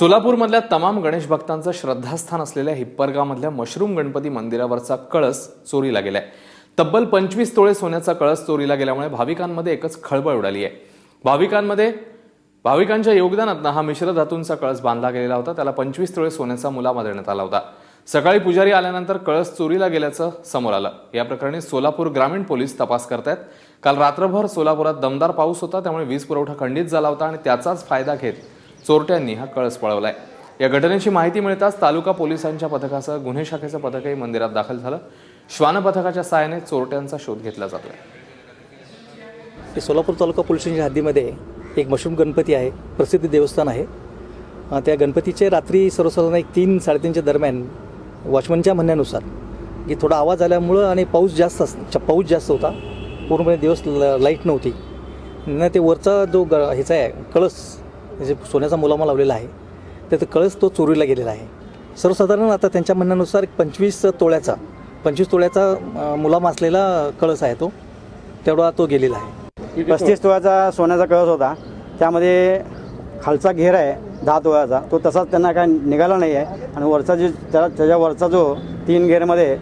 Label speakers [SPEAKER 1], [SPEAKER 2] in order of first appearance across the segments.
[SPEAKER 1] सोलापूरमधल्या तमाम गणेश भक्तांचं श्रद्धास्थान असलेल्या हिप्परगावमधल्या मशरूम गणपती मंदिरावरचा कळस चोरीला गेलाय। तब्बल 25 तोळे सोन्याचा कळस चोरीला गेल्यामुळे भाविकांमध्ये एकच खळबळ उडाली आहे। भाविकांच्या योगदानातून हा मिश्र धातूंचा कळस बांधला गेलेला होता। त्याला 25 तोळे सोन्याचा मुलामा देण्यात आला होता। सकाळी पुजारी आल्यानंतर कळस चोरीला गेल्याचं समोर आलं। या प्रकरणी सोलापूर ग्रामीण पोलीस तपास करतायत। काल रात्रभर सोलापुरात दमदार पाऊस होता, त्यामुळे वीज पुरवठा खंडित झाला होता आणि त्याचाच फायदा घेत चोरट्यांनी हा कळस पळवलाय। या घटनेची माहिती मिळताच तालुका पोलिसांच्या पथकासह गुन्हे शाखेचं पथकही मंदिरात दाखल झालं। श्वान पथकाच्या सहाय्याने चोरट्यांचा शोध घेतला जातोय।
[SPEAKER 2] सोलापूर तालुका पोलीस स्टेशनच्या हद्दीमध्ये एक मशरूम गणपती आहे, प्रसिद्ध देवस्थान आहे। त्या गणपतीचे रात्री सर्वसाधारण 3-3:30च्या दरम्यान वॉचमनच्या म्हणण्यानुसार की थोडा आवाज आल्यामुळं आणि पाऊस जास्त होता, पूर्णपणे दिवस लाईट नव्हती, ते वरचा जो ह्याचा आहे कळस, जे सोन्याचा मुलामा लावलेला आहे, त्याचा कळस तो चोरीला गेलेला आहे। सर्वसाधारण आता त्यांच्या म्हणण्यानुसार 25 तोळ्याचा मुलामा असलेला कळस आहे, तेवढा तो गेलेला आहे।
[SPEAKER 3] 35 तोळ्याचा सोन्याचा कळस होता, त्यामध्ये खालचा घेर आहे 10 तोळ्याचा, तो तसाच त्यांना काय निघाला नाही आहे आणि वरचा त्याच्या वरचा जो 3 घेरमध्ये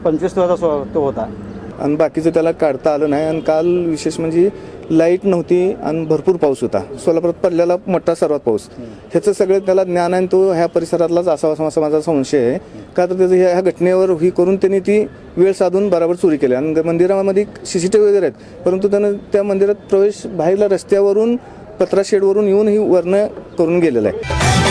[SPEAKER 3] 25 तोळ्याचा तो होता
[SPEAKER 4] आणि बाकीचं त्याला काढता आलं नाही। आणि काल विशेष म्हणजे लाईट नव्हती आणि भरपूर पाऊस होता, सोलापुरात पडलेला मोठा सर्वात पाऊस, ह्याचं सगळं त्याला ज्ञान आहे, तो ह्या परिसरातलाच असावा असा माझा संशय आहे। का तर त्याचं ह्या घटनेवर ही करून त्यांनी ती वेळ साधून बरोबर चोरी केली। आणि मंदिरामध्ये CCTV वगैरे आहेत, परंतु त्यानं त्या मंदिरात प्रवेश बाहेरला रस्त्यावरून पत्रा शेडवरून येऊन ही वर्ण करून गेलेला आहे।